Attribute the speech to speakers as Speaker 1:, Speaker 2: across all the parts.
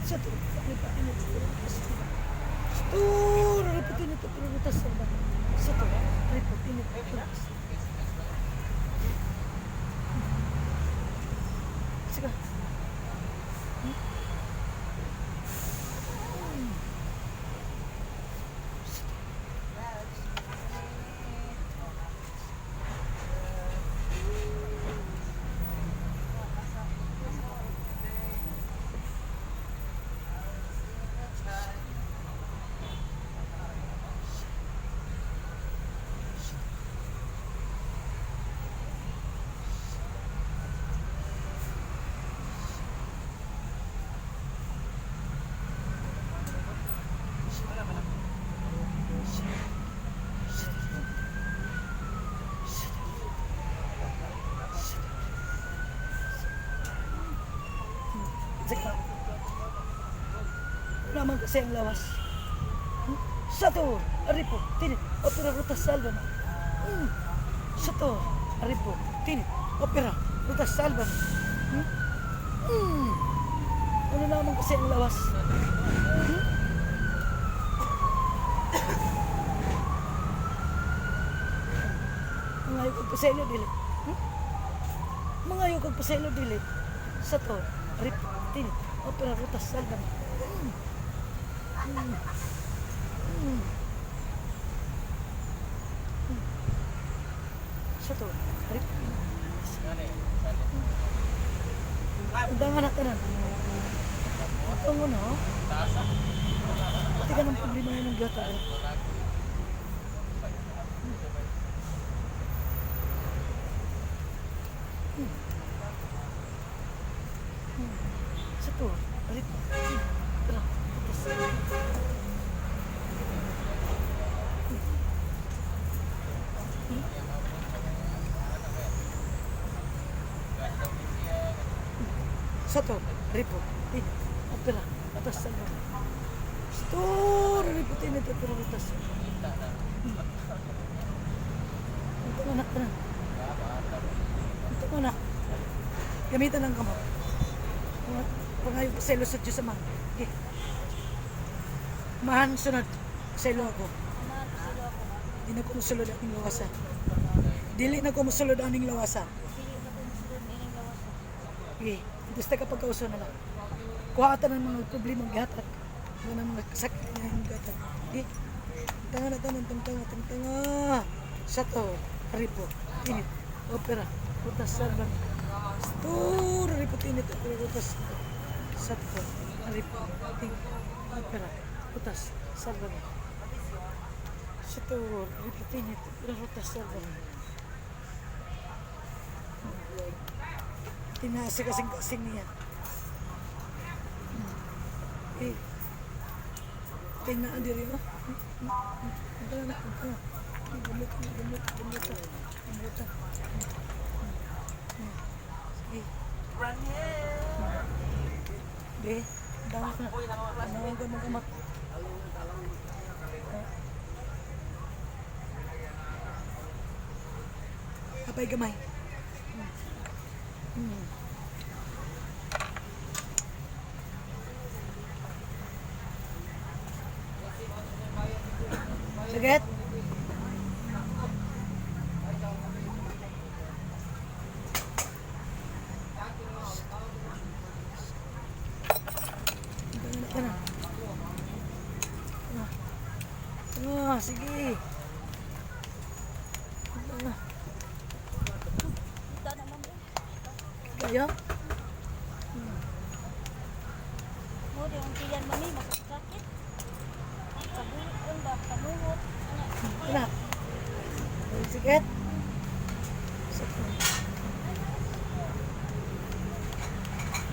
Speaker 1: Satu, ributin itu prioritas. Satu, ributin itu prioritas serban. Satu, ributin itu prioritas. Sekarang. Naman kasi ang lawas. Satu, aripo, tinit, opera rutas salvan. Satu, aripo, tinit, opera rutas salvan. Ano naman kasi ang lawas? Mga ayok agpaselo dilit. Mga ayok agpaselo dilit. Satu, aripo, tinit, opera rutas salvan. Satu, rip. Undangan na tanan. Ito mo no? Pati ka ng problema yun ng gata. Satu, rip. Satu, ribu, ini, opera, atas sana. Satu, ribu, ini, opera, atas. Untuk anak tenang. Untuk anak. Gamitan ng kamay. Pangayo ko selo sa Diyos Ama. Okay. Mahan, sunod. Selo ako. Di na ko musulod aning lawasan. Dili na ko musulod aning lawasan. Okay. Basta kapag kauso na lang. Kuhatan ng mga problemang gatat. Mga mga kasakit na yung gatat. Okay. Tanga na tanan, tanga. Sato, ripo, init, opera, rutas, salban. Stur, ripo, init, opera, rutas. Sato, ripo, init, opera, rutas, salban. Stur, ripo, init, opera, rutas, salban. Tinasa kasing-kasing niya. Eh. Tingnan diri mo. Ito na. Gumot. Eh. Run here. Eh, daw na. Ano ang gamot? Apay gamay. Saget? kayo?
Speaker 2: Mo di ang tiyan mami masakit. Kabulon ba kanuhot.
Speaker 1: Wala. May sikit. Sakto.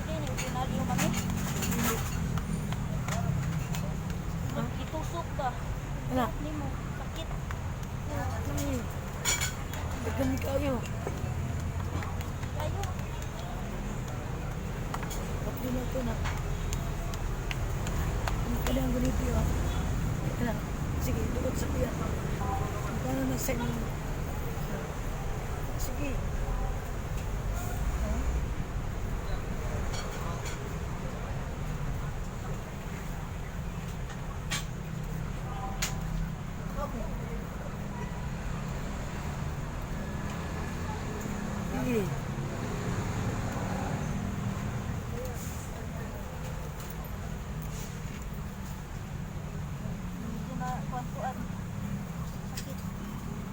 Speaker 2: Hindi ni ordinaryo mami.
Speaker 1: Hindi. Ha?
Speaker 2: Itusok ba?
Speaker 1: Wala.
Speaker 2: Ni mo sakit.
Speaker 1: Ay. Daghan kayo.
Speaker 2: Kayo.
Speaker 1: Pati na ito na. Ano pala ang ganito yun? Ano? Sige, doon sa piyan. Paano na sa inyo? Sige. Ha? Sige.
Speaker 2: Hindi na kuan-kuan. Sakit.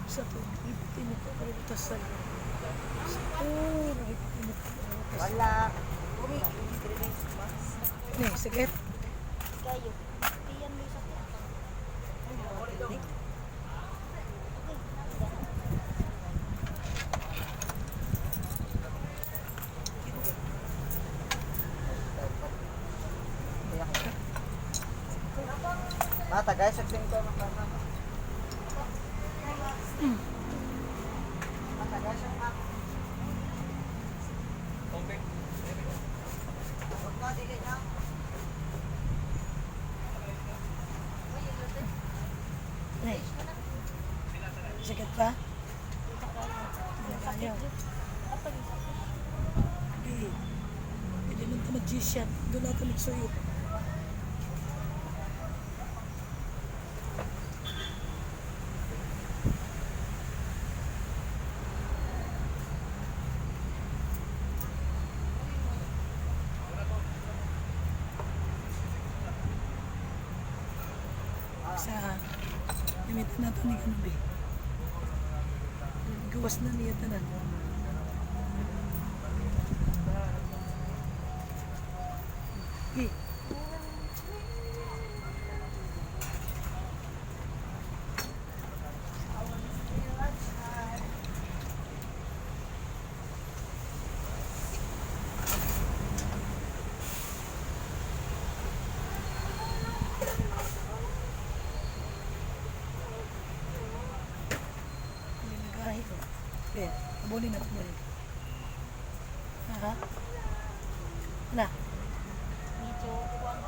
Speaker 1: Sa to, ipitin mo ko para ito sa iyo. Sa to, ipitin mo ko para ito sa iyo.
Speaker 3: Wala.
Speaker 1: Ne, sakit.
Speaker 2: Kayo. Tiyan mo yung sakit.
Speaker 3: Mata guys, sabihin ko ng kama. Mata guys, ang kama. Huwag na, dili na.
Speaker 1: Ne. Sakit pa? Hindi kaya.
Speaker 2: Apa yung sakit?
Speaker 1: Hindi. Hindi man ito magician. Doon natin magsuyo. Sa gamitin natin ni Ganubi. Gawas na niya tanan. Okay. Kahit o. Okay. Abulin na. Abulin. Ha? Na.
Speaker 2: Medyo kuan.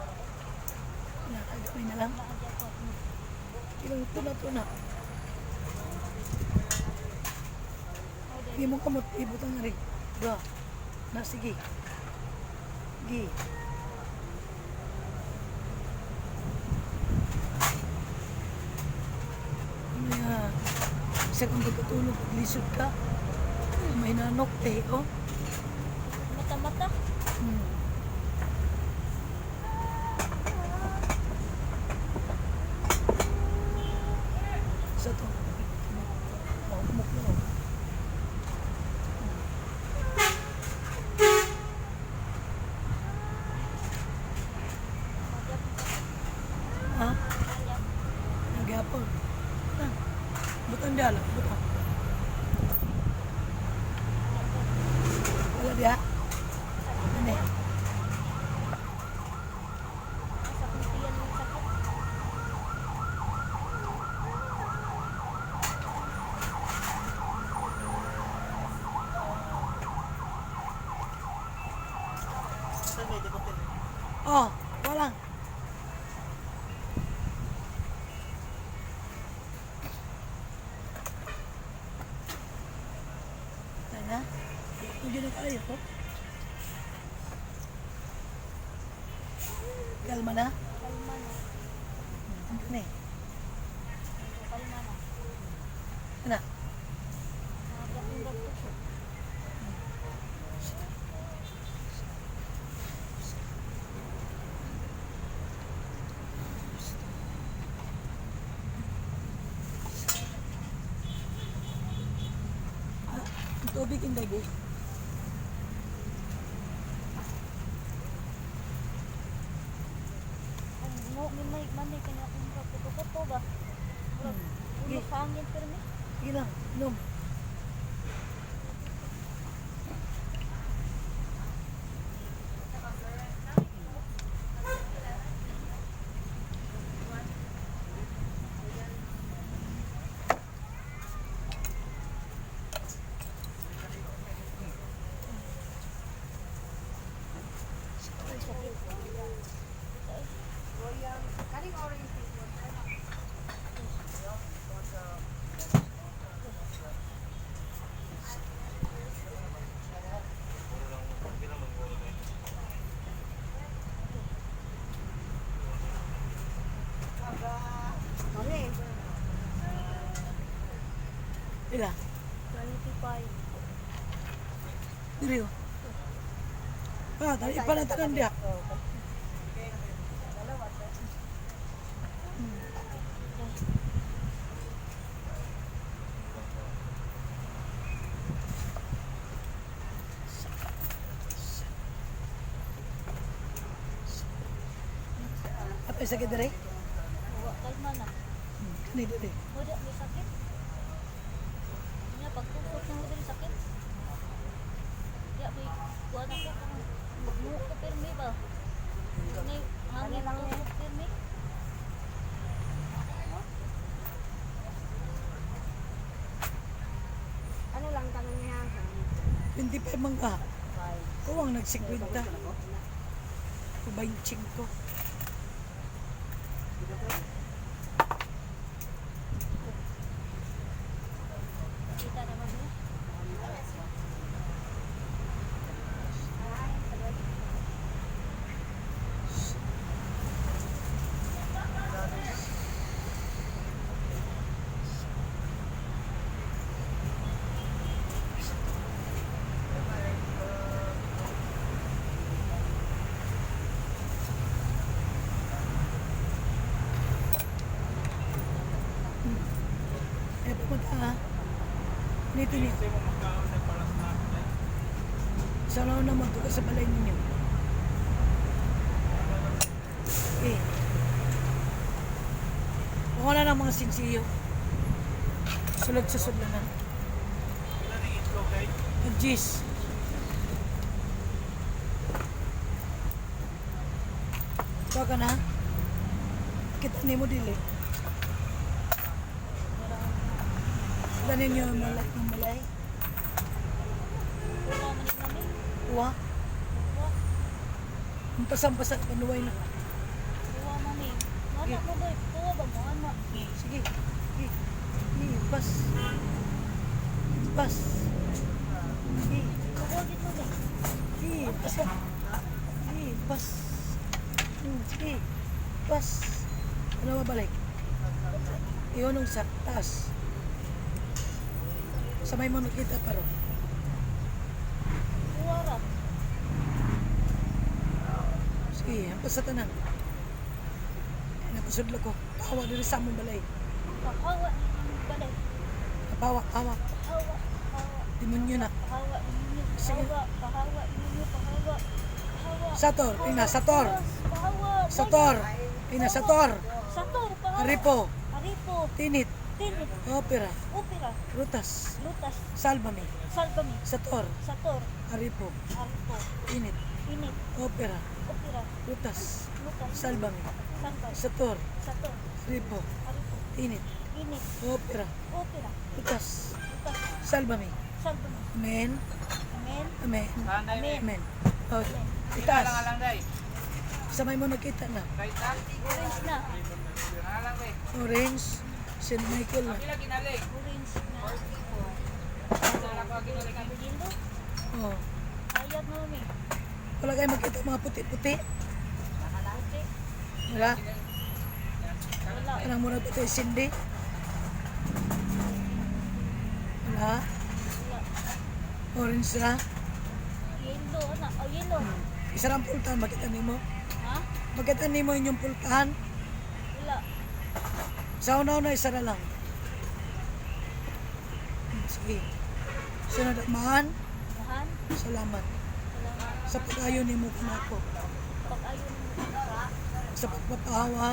Speaker 1: Na. Kagawin na lang.
Speaker 2: Naadya ko.
Speaker 1: Ilang tuna. Hindi mo kamot. Ibutang na rin. Ba. Na. Sige. Sige. May isa kang pagkatulog. Lisod ka. May nanok. Oh.
Speaker 2: Mata-mata.
Speaker 1: Hmm. Sa to. Kumok na. Ha? Nagyapon. Ha? Butang dala. Butang. Wala dia. Ano eh?
Speaker 2: Sa tiyan mo sakit.
Speaker 1: Oh, walang. Tana. Hindi na kayo ko. Kalma na.
Speaker 2: Kalma na.
Speaker 1: Ano na eh?
Speaker 2: Kalma na.
Speaker 1: Ano?
Speaker 2: Nagapindag to siya.
Speaker 1: Tubig yung dagi.
Speaker 2: manay kanya akong kaputo ba? Murag ulo
Speaker 1: Sige.
Speaker 2: sa hangin pero ni.
Speaker 1: Sige lang, inom.
Speaker 2: Ay, sakit. Ay,
Speaker 1: Ila,
Speaker 2: 25.
Speaker 1: diri oh. Tadi pa natin ang diyak. Apa yung sakit diri?
Speaker 2: Huwag kalma na.
Speaker 1: Kani diri.
Speaker 2: Muda, may sakit. Niya, pagtupot na muda, sakit. Ya, may kuha na ko kung magmuko pirmi ba? May hangin tupot pirmi.
Speaker 3: Ano lang tanong niya?
Speaker 1: 25 man ka. Kuwang nagsikwinta. Kubainching ko.
Speaker 2: Kita naman mo.
Speaker 1: Eh, pumunta ha. Nito niya. Sana ako na magtuka sa balay ninyo. Eh. Kuha na ng mga sinsiyo. Sulod-susod na na. Ang G's. Kuha ka na? Kita ni mo dili. Kita ninyo ang malay.
Speaker 2: Wala man yung mami.
Speaker 1: Kuha.
Speaker 2: Wala.
Speaker 1: Ang pasang-pasat panuway na.
Speaker 2: Wala mami. Mama mo ba? Kuha ba mo? Ama.
Speaker 1: Sige. Sige. Sige. Pas. Pas. Sige.
Speaker 2: Kuha dito ba?
Speaker 1: Sige. Pas. Sige. Pas. Sige. Pas. Ano mabalik? Iyon ang sa taas. Samay mo nakita paro.
Speaker 2: Kuha ra.
Speaker 1: Sige. Ang pasatanan. Napasudlo ko. Pahawa dito sa among balay.
Speaker 2: Pahawa ninyo balay.
Speaker 1: Pahawa. Pahawa.
Speaker 2: Pahawa. Pahawa.
Speaker 1: Demonyo na.
Speaker 2: Pahawa ninyo.
Speaker 1: Sige.
Speaker 2: Pahawa. Pahawa ninyo. Pahawa. Pahawa.
Speaker 1: Sator. Ina. Sator.
Speaker 2: Pahawa.
Speaker 1: Sator. Ina. Sator.
Speaker 2: Sator. Pahawa.
Speaker 1: Aripo.
Speaker 2: Aripo.
Speaker 1: Tinit.
Speaker 2: Tinit.
Speaker 1: Opera.
Speaker 2: Opera.
Speaker 1: Rutas.
Speaker 2: Lutas.
Speaker 1: Salvame.
Speaker 2: Salbami.
Speaker 1: Sator.
Speaker 2: Sator.
Speaker 1: Aripo.
Speaker 2: Aripo.
Speaker 1: Tinit.
Speaker 2: Init.
Speaker 1: Opera.
Speaker 2: Opera.
Speaker 1: Rutas.
Speaker 2: Lutas.
Speaker 1: Salvame.
Speaker 2: Salbami.
Speaker 1: Sator.
Speaker 2: Sator.
Speaker 1: Aripo.
Speaker 2: Aripo.
Speaker 1: Tinit.
Speaker 2: Init.
Speaker 1: Opera.
Speaker 2: Opera.
Speaker 1: Rutas.
Speaker 2: Lutas.
Speaker 1: Salvame.
Speaker 2: Salbami.
Speaker 1: Amen.
Speaker 2: Amen.
Speaker 1: Amen.
Speaker 2: Amen.
Speaker 1: Amen. Oh,
Speaker 3: Alang
Speaker 1: itaas.
Speaker 3: alang day.
Speaker 1: Samay mo nakita na.
Speaker 3: Right na.
Speaker 2: Orange na.
Speaker 3: Alang day.
Speaker 1: Orange. St. Michael na.
Speaker 3: Pila ginaling.
Speaker 2: Orange na.
Speaker 3: Sala ko ginaling.
Speaker 2: Kabigilo.
Speaker 1: Oh.
Speaker 2: Ayat mo mi.
Speaker 1: Wala kayo makita mga puti-puti.
Speaker 2: Puti.
Speaker 1: Wala.
Speaker 2: Wala.
Speaker 1: Parang muna puti. Cindy. Wala.
Speaker 2: Wala.
Speaker 1: Orange na.
Speaker 2: Yellow. Ano? Oh, yellow.
Speaker 1: Isa lang pultahan. Makita nimo.
Speaker 2: Ha?
Speaker 1: Makita nimo inyong pultahan.
Speaker 2: Wala.
Speaker 1: Sa una-una, isa na lang. Sige. Sunod naman.
Speaker 2: Mahan.
Speaker 1: Salamat.
Speaker 2: Salamat.
Speaker 1: Sa pag-ayon ni mo ako.
Speaker 2: Pag-ayon mo.
Speaker 1: Sa pagpapahawa.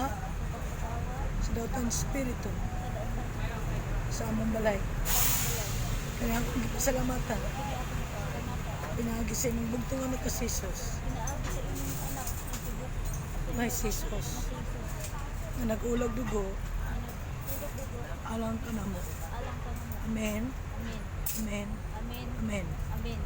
Speaker 1: sa daotang spirito sa among balay. Kaya ako gipasalamatan. Pinaagi sa imong bugtong anak ka Jesus.
Speaker 2: Pinaagi sa inyong anak ng tubok.
Speaker 1: May Jesus. Na nag-ulag dugo,
Speaker 2: Tulog dugo.
Speaker 1: alang ka na mo.
Speaker 2: Alang ka mo.
Speaker 1: Amen.
Speaker 2: Amen.
Speaker 1: Amen.
Speaker 2: Amen.
Speaker 1: Amen.
Speaker 2: Amen.